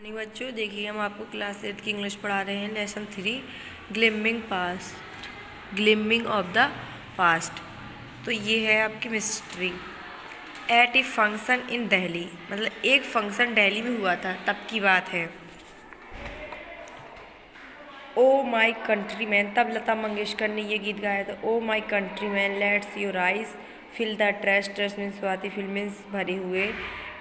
Morning बच्चों, देखिए हम आपको क्लास 8 की इंग्लिश पढ़ा रहे हैं। Lesson 3 gleaming past, gleaming of the past. तो ये है आपकी mystery. At a function in Delhi, मतलब एक फंक्शन दिल्ली में हुआ था, तब की बात है। ओ माई कंट्री मैन, तब लता मंगेशकर ने ये गीत गाया था। Oh my country man let's your eyes fill the tears, tears means स्वाति, फिल मीन्स भरे हुए।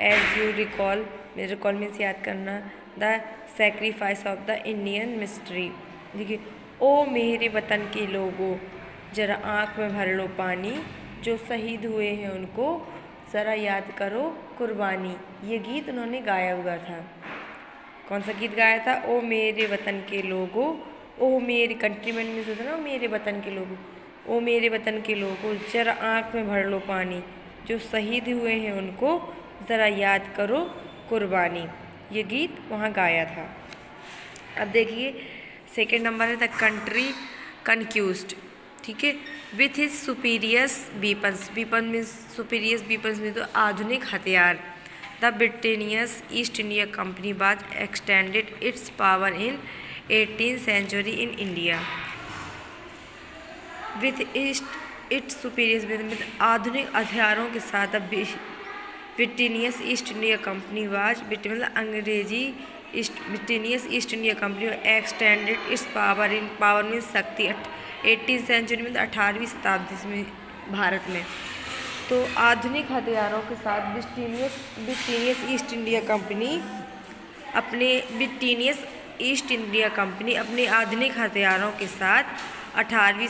As you recall, recall means याद करना। The sacrifice of the Indian mystery. देखिए, ओ मेरे वतन के लोगों जरा आँख में भर लो पानी, जो शहीद हुए हैं उनको ज़रा याद करो कुर्बानी। ये गीत उन्होंने गाया हुआ था। कौन सा गीत गाया था? ओ मेरे वतन के लोगों, ओ मेरे कंट्रीमैन में सोचा ना, ओ मेरे वतन के लोगों, ओ मेरे वतन के लोगों जरा आँख में भर लो पानी, जो शहीद हुए हैं उनको ज़रा याद करो कुर्बानी। ये गीत वहाँ गाया था। अब देखिए सेकेंड नंबर है द कंट्री कन्क्यूज्ड। ठीक है, with his superior weapons, weapon means superior weapons में तो आधुनिक हथियार। The Britain's East India Company was extended its power in 18th century in India. With its superior weapon, आधुनिक हथियारों के साथ Britain's East India Company was, मतलब अंग्रेजी Britain's East India Company extended its power in, power में शक्ति 18th century में, 18वीं शताब्दी में भारत में। तो आधुनिक हथियारों के साथ ब्रिटेनियस ईस्ट इंडिया कंपनी अपने आधुनिक हथियारों के साथ 18वीं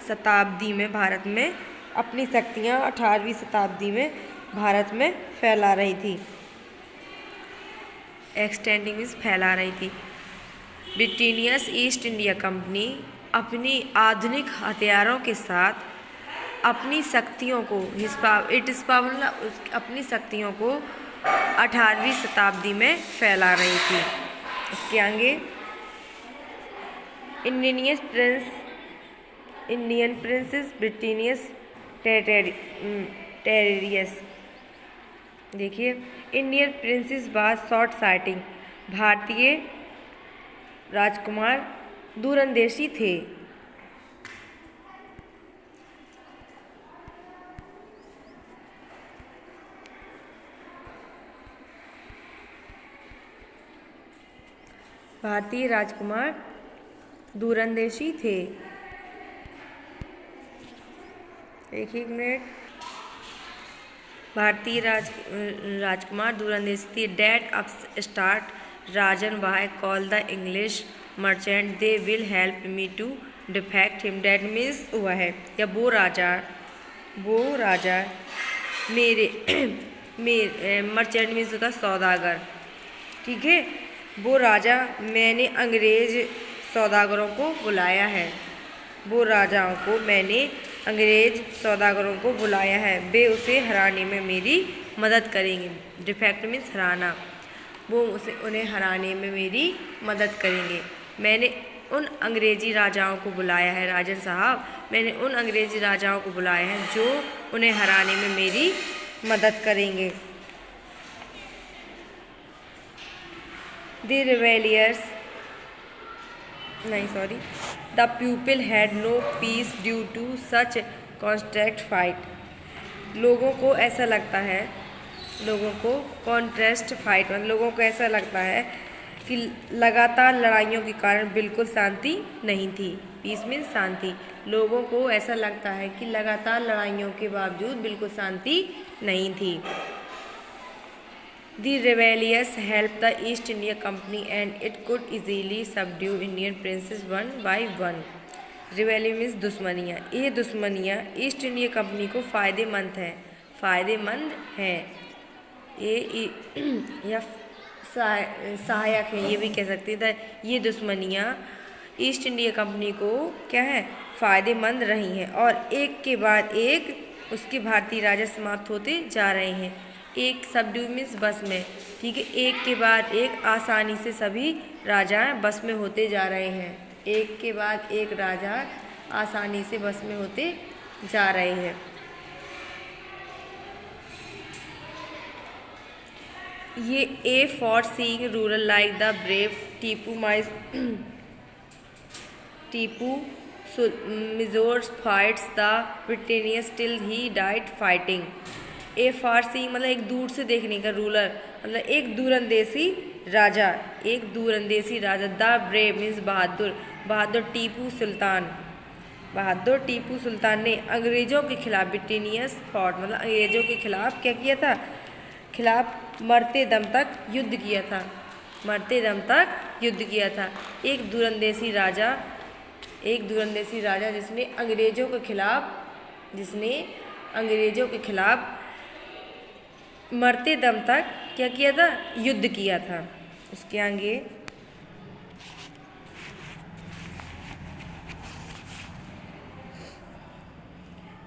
शताब्दी में भारत में अपनी शक्तियाँ 18वीं शताब्दी में भारत में फैला रही थी। एक्सटेंडिंग मीन्स फैला रही थी। ब्रिटेनियस ईस्ट इंडिया कंपनी अपनी आधुनिक हथियारों के साथ अपनी शक्तियों को अपनी शक्तियों को 18वीं शताब्दी में फैला रही थी। उसके आगे इंडियन प्रिंसेस ब्रिटेनियस टेरियस। देखिए, इंडियन प्रिंसेस बाज शॉर्ट साइटिंग, भारतीय राजकुमार दूरंदेशी थे। भारतीय राजकुमार दूरंदेशी थे। एक मिनट, भारतीय राजकुमार दूरंदेशी थी। That up start Rajan why call the English merchant, they will help me to defect him. That means हुआ है, या वो राजा मेरे मर्चेंट मीन्स होता सौदागर। ठीक है, वो राजा, मैंने अंग्रेज सौदागरों को बुलाया है। वो राजाओं को मैंने अंग्रेज सौदागरों को बुलाया है, वे उसे हराने में मेरी मदद करेंगे। डिफेक्ट मीन्स हराना, वो उन्हें हराने में मेरी मदद करेंगे। मैंने उन अंग्रेजी राजाओं को बुलाया है, राजन साहब, मैंने उन अंग्रेजी राजाओं को बुलाया है जो उन्हें हराने में मेरी मदद करेंगे। The people had no peace due to such constant fight. लोगों को ऐसा लगता है कि लगातार लड़ाइयों के कारण बिल्कुल शांति नहीं थी। पीस मीन्स शांति। लोगों को ऐसा लगता है कि लगातार लड़ाइयों के बावजूद बिल्कुल शांति नहीं थी। The rebellious helped the East India Company and it could easily subdue Indian princes one by one. Rebellion means दुश्मनियाँ। ये दुश्मनियाँ ईस्ट इंडिया कंपनी को फ़ायदेमंद हैं। ये या सहायक है, ये भी कह सकते हैं। ये दुश्मनियाँ ईस्ट इंडिया कंपनी को क्या है, फ़ायदेमंद रही हैं, और एक के बाद एक उसके भारतीय राजा समाप्त होते जा रहे हैं। एक सबड्यू मीन्स बस में। ठीक है, एक के बाद एक आसानी से सभी राजा बस में होते जा रहे हैं। एक के बाद एक राजा आसानी से बस में होते जा रहे हैं। ये a far seeing ruler like the brave Tipu Mysore fights the Britain's till he died fighting. A far seeing मतलब एक दूर से देखने का, रूलर मतलब एक दूरंदेशी राजा, एक दूरंदेशी राजा। द ब्रेव मीन्स बहादुर, बहादुर टीपू सुल्तान ने अंग्रेज़ों के खिलाफ ब्रिटेनियस फॉट मतलब अंग्रेज़ों के खिलाफ क्या किया था, खिलाफ मरते दम तक युद्ध किया था, मरते दम तक युद्ध किया था। एक दूरंदेशी राजा जिसने अंग्रेज़ों के खिलाफ मरते दम तक क्या किया था, युद्ध किया था। उसके आगे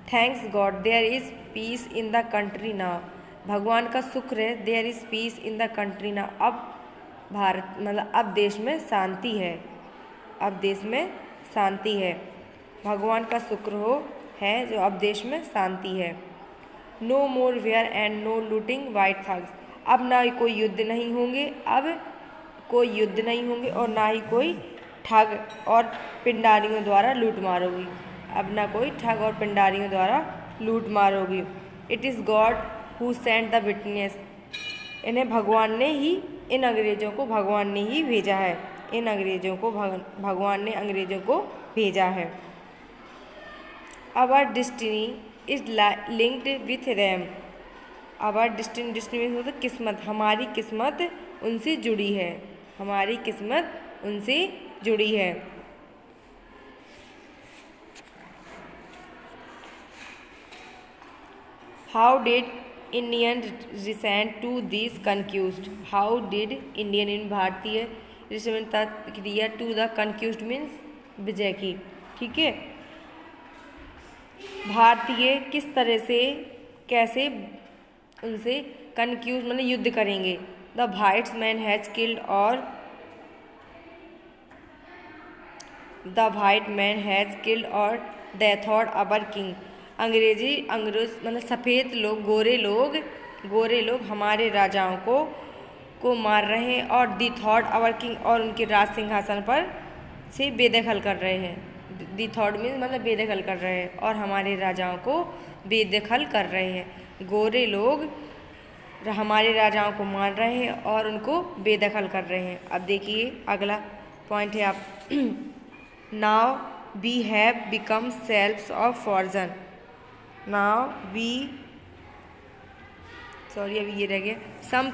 thanks god there is peace in the country now. भगवान का शुक्र है, there is peace in the country now. अब भारत मतलब अब देश में शांति है, अब देश में शांति है। भगवान का शुक्र हो है जो अब देश में शांति है। No more war and no looting white thugs. अब ना कोई युद्ध नहीं होंगे, अब कोई युद्ध नहीं होंगे और ना ही कोई ठग और पिंडारियों द्वारा लूट मार होगी। अब ना कोई ठग और पिंडारियों द्वारा लूट मार होगी। It is God who sent the witness. इन्हें भगवान ने ही, इन अंग्रेज़ों को भगवान ने ही भेजा है, इन अंग्रेज़ों को भगवान ने अंग्रेज़ों को भेजा है। Our destiny is linked with them. Our destiny means मतलब किस्मत, हमारी किस्मत उनसे जुड़ी है, हमारी किस्मत उनसे जुड़ी है। How did Indian resent to this conquered. How did Indian in भारतीय रिसेंट क्रिया टू द कन्क्यूज्ड मीन्स विजय की, ठीक है। भारतीय किस तरह से कैसे उनसे कन्क्यूज मतलब युद्ध करेंगे। The whites man has killed और the white man has killed और डेथ ऑड अवर किंग। अंग्रेज मतलब सफ़ेद लोग, गोरे लोग हमारे राजाओं को मार रहे हैं और दी थॉट अवर किंग और उनके राज सिंहासन पर से बेदखल कर रहे हैं। दी थॉट मीन्स मतलब बेदखल कर रहे हैं और हमारे राजाओं को बेदखल कर रहे हैं। गोरे लोग हमारे राजाओं को मार रहे हैं और उनको बेदखल कर रहे हैं। अब देखिए अगला पॉइंट है आप now we have become slaves of foreign. Now we अभी ये रह गया। Some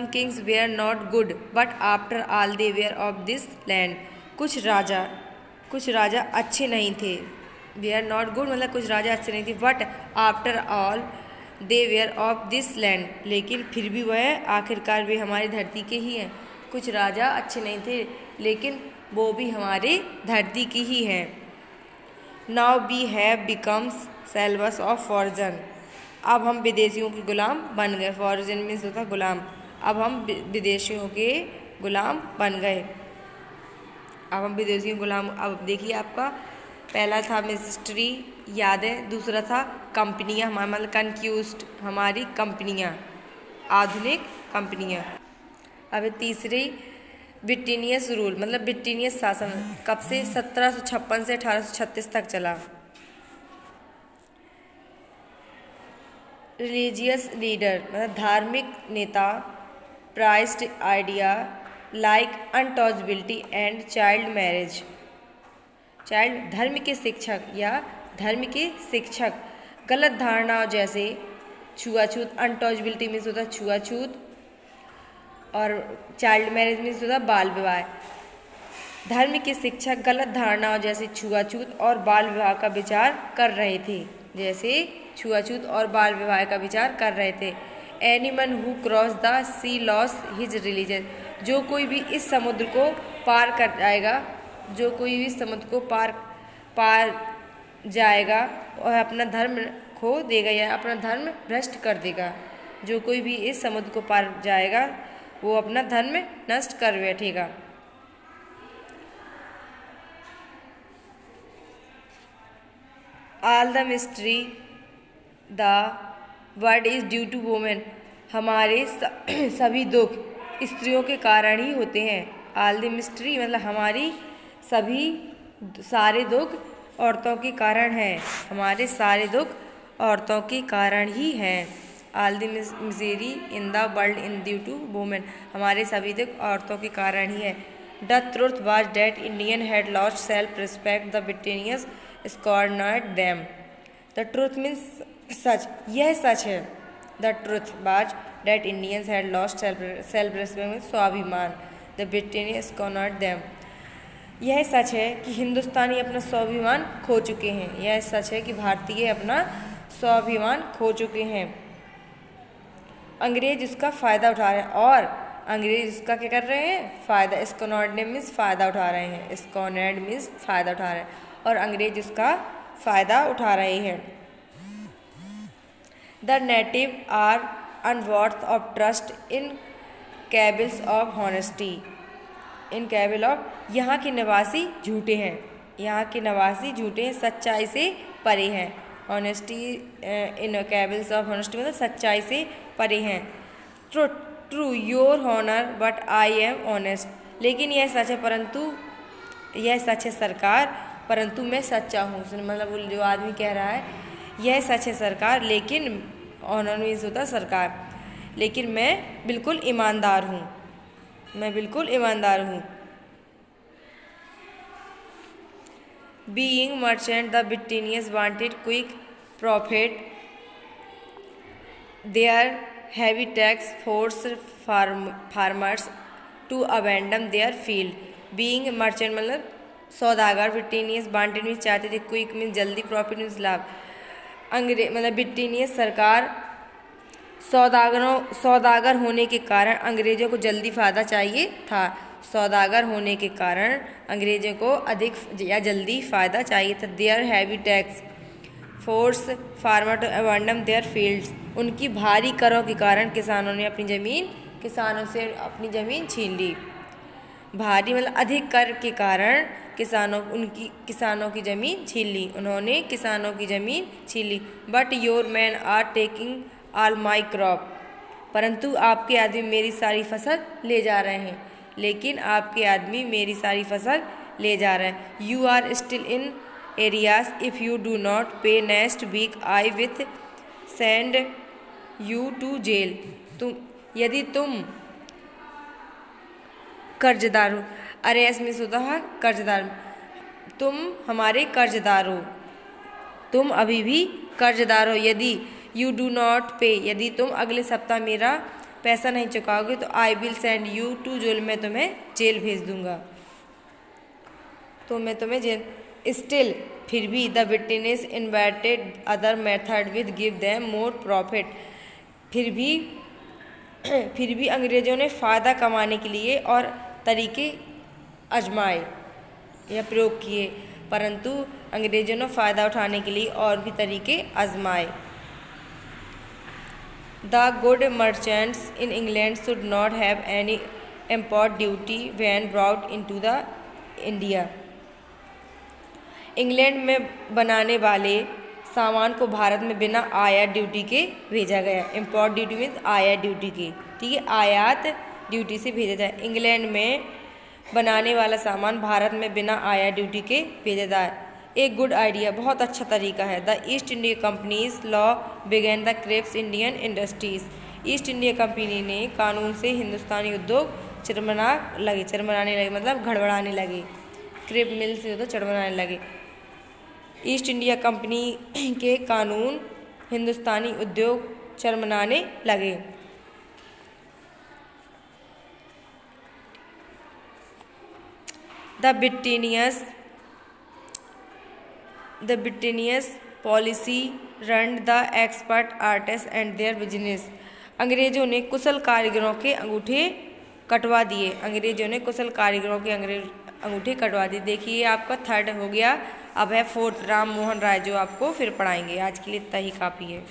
kings were not good but after all they were of this land. कुछ राजा अच्छे नहीं थे। वेयर नॉट गुड मतलब कुछ राजा अच्छे नहीं थे, but after all they were of this land, लेकिन फिर भी वह आखिरकार वे हमारी धरती के ही हैं। कुछ राजा अच्छे नहीं थे लेकिन वो भी हमारे धरती की ही हैं। Now we have becomes slaves of foreign. अब हम विदेशियों के गुलाम बन गए। फॉर्जन मीन्स होता गुलाम। अब हम विदेशियों के गुलाम बन गए। अब हम विदेशियों के गुलाम। अब देखिए आपका पहला था मिस्ट्री याद है, दूसरा था कंपनियाँ हमारा मतलब कन्क्यूज्ड हमारी कंपनियाँ, आधुनिक कंपनियाँ। अब तीसरी ब्रिटेनियस रूल मतलब ब्रिटेनियस शासन कब से 1756 से 1836 तक चला। रिलीजियस लीडर मतलब धार्मिक नेता prized idea like untouchability and child marriage. धर्म के शिक्षक गलत धारणाओं जैसे छुआछूत, अनटचबिलिटी मीन्स होता छुआछूत और चाइल्ड मैरिज मीन्स होता बाल विवाह। धर्म के शिक्षक गलत धारणाओं जैसे छुआछूत और बाल विवाह का विचार कर रहे थे, anyone who cross the sea loss his religion. जो कोई भी इस समुद्र को पार कर जाएगा, पार जाएगा और अपना धर्म खो देगा या अपना धर्म भ्रष्ट कर देगा। जो कोई भी इस समुद्र को पार जाएगा वो अपना धर्म नष्ट कर बैठेगा। All the mystery, the word is due to women, हमारे सभी दुख स्त्रियों के कारण ही होते हैं। ऑल द मिस्ट्री मतलब हमारी सभी सारे दुख औरतों के कारण हैं, हमारे सारे दुख औरतों के कारण ही हैं। All the misery in the world is due to women, हमारे सभी दुख औरतों के कारण ही है। The truth was that Indian had lost self respect, the Britons scorned them. The truth means सच, यह सच है। The truth was that Indians had lost self respect means स्वाभिमान, द ब्रिटेनियंस स्कॉर्नड देम। यह सच है कि हिंदुस्तानी अपना स्वाभिमान खो चुके हैं, यह सच है कि भारतीय अपना स्वाभिमान खो चुके हैं। अंग्रेज उसका फ़ायदा उठा रहे हैं, और अंग्रेज उसका क्या कर रहे हैं, फ़ायदा। स्कॉर्नड मीन्स फ़ायदा उठा रहे हैं, स्कॉर्नड मीन्स फ़ायदा उठा रहे हैं, और अंग्रेज उसका फ़ायदा उठा रहे हैं। The native are unworthy of trust in कैबल्स of honesty, incapable of, यहाँ के निवासी झूठे हैं, यहाँ के निवासी झूठे हैं, सच्चाई से परे हैं। ऑनेस्टी इन कैबल्स ऑफ हॉनेस्टी मतलब सच्चाई से परे हैं। True your honour but I am honest, लेकिन यह सच है परंतु, यह सच है सरकार परंतु मैं सच्चा हूँ। मतलब जो आदमी कह रहा है यह सच है सरकार, लेकिन ऑनर मीन्स होता है सरकार, लेकिन मैं बिल्कुल ईमानदार हूँ, मैं बिल्कुल ईमानदार हूँ। Being merchant the Britons wanted quick profit, their heavy tax force farmers to abandon their field. Being merchant मतलब सौदागर, ब्रिटेनियंस वांटेड मीन्स चाहते थे, क्विक मीन्स जल्दी, प्रॉफिट मीन्स लाभ। अंग्रेज मतलब ब्रिटेनियंस सरकार सौदागर होने के कारण अंग्रेजों को जल्दी फ़ायदा चाहिए था, सौदागर होने के कारण अंग्रेजों को अधिक या जल्दी फ़ायदा चाहिए था। Their heavy tax force farmer to abandon their fields, उनकी भारी करों के कारण किसानों ने अपनी ज़मीन, किसानों से अपनी ज़मीन छीन ली। भारी मतलब अधिक कर के कारण किसानों की ज़मीन छीन ली, उन्होंने किसानों की ज़मीन छीन ली। But your man are taking all my crop, परंतु आपके आदमी मेरी सारी फसल ले जा रहे हैं, लेकिन आपके आदमी मेरी सारी फसल ले जा रहे हैं। You are still in arrears if you do not pay next week I will send you to jail. यदि तुम कर्जदार हो, अरेस मीन्स होता है कर्जदार, तुम हमारे कर्जदार हो, तुम अभी भी कर्जदार हो। यदि यू डू नॉट पे, यदि तुम अगले सप्ताह मेरा पैसा नहीं चुकाओगे तो I will send you to jail, मैं तुम्हें जेल भेज दूंगा, तो मैं तुम्हें जेल। स्टिल फिर भी the Britons invented other method with give them more profit, फिर भी अंग्रेज़ों ने फ़ायदा कमाने के लिए और तरीके आजमाए या प्रयोग किए, परंतु अंग्रेज़ों ने फ़ायदा उठाने के लिए और भी तरीके आजमाए। The good merchants in England should not have any import duty when brought into the India. England में बनाने वाले सामान को भारत में बिना आयात ड्यूटी के भेजा गया। इम्पोर्ट ड्यूटी मीन्स आयात ड्यूटी की, ठीक है, आयात ड्यूटी से भेजा जाए। इंग्लैंड में बनाने वाला सामान भारत में बिना आयात ड्यूटी के भेजा जाए। एक गुड आइडिया, बहुत अच्छा तरीका है। The East India Company's law began the crips Indian industries. East India Company ने कानून से हिंदुस्तानी उद्योग चरमराने लगे मतलब गड़बड़ाने लगे। क्रिप मिल से तो चरमराने लगे। ईस्ट इंडिया कंपनी के कानून हिंदुस्तानी उद्योग चरमराने लगे। The Britons policy ruin the expert artist and their business. अंग्रेजों ने कुशल कारीगरों के अंगूठे कटवा दिए। अंग्रेजों ने कुशल कारीगरों के अंगूठे कटवा दिए। देखिए आपका थर्ड हो गया, अब है फोर्थ राम मोहन राय जो आपको फिर पढ़ाएंगे। आज के लिए इतना ही काफ़ी है।